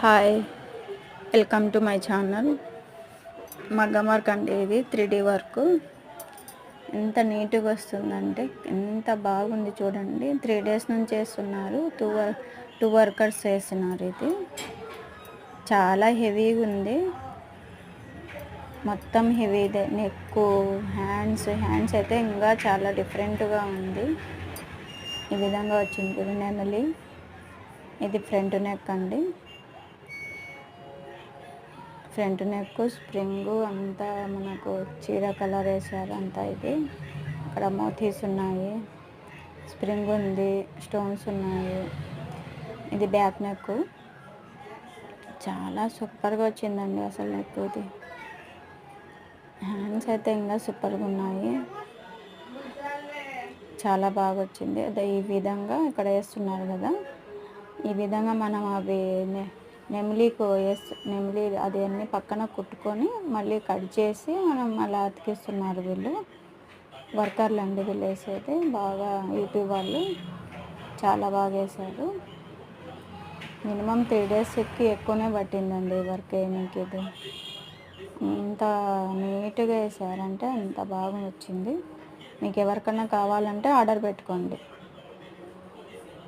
Hi, welcome to my channel. మగ్గం work అంటే ఇది 3D వర్క్. ఎంత నీట్గా వస్తుందంటే ఎంత బాగుంది చూడండి. 3 days నుంచి చేస్తున్నారు. టూ వర్కర్స్ చేస్తున్నారు. ఇది చాలా హెవీగా ఉంది. మొత్తం హెవీదే. నెక్, హ్యాండ్స్ అయితే ఇంకా చాలా డిఫరెంట్గా ఉంది. ఈ విధంగా వచ్చింది ఇది నెమలి. ఇది ఫ్రంట్ నెక్ అండి. ఫ్రంట్ నెక్ స్ప్రింగ్ అంతా మనకు చీర కలర్ వేసారు అంతా. ఇది అక్కడ మోతీస్ ఉన్నాయి, స్ప్రింగ్ ఉంది, స్టోన్స్ ఉన్నాయి. ఇది బ్యాక్ నెక్. చాలా సూపర్గా వచ్చిందండి అసలు నెక్. ఇది హ్యాండ్స్ అయితే ఇంకా సూపర్గా ఉన్నాయి. చాలా బాగా వచ్చింది. అదే ఈ విధంగా ఇక్కడ వేస్తున్నారు కదా, ఈ విధంగా మనం అవి నెమిలి అది అన్నీ పక్కన కుట్టుకొని మళ్ళీ కట్ చేసి మనం అలా అతికిస్తున్నారు. వీళ్ళు వర్కర్లు అండి. వీళ్ళు వేసేది బాగా యూట్యూబ్ వాళ్ళు చాలా బాగా వేశారు. మినిమం 3 daysకి ఎక్కువనే పట్టిందండి ఈ వర్క్ వేయడానికి. ఇది ఎంత నీట్గా వేసారంటే అంత బాగా వచ్చింది. మీకు ఎవరికైనా కావాలంటే ఆర్డర్ పెట్టుకోండి.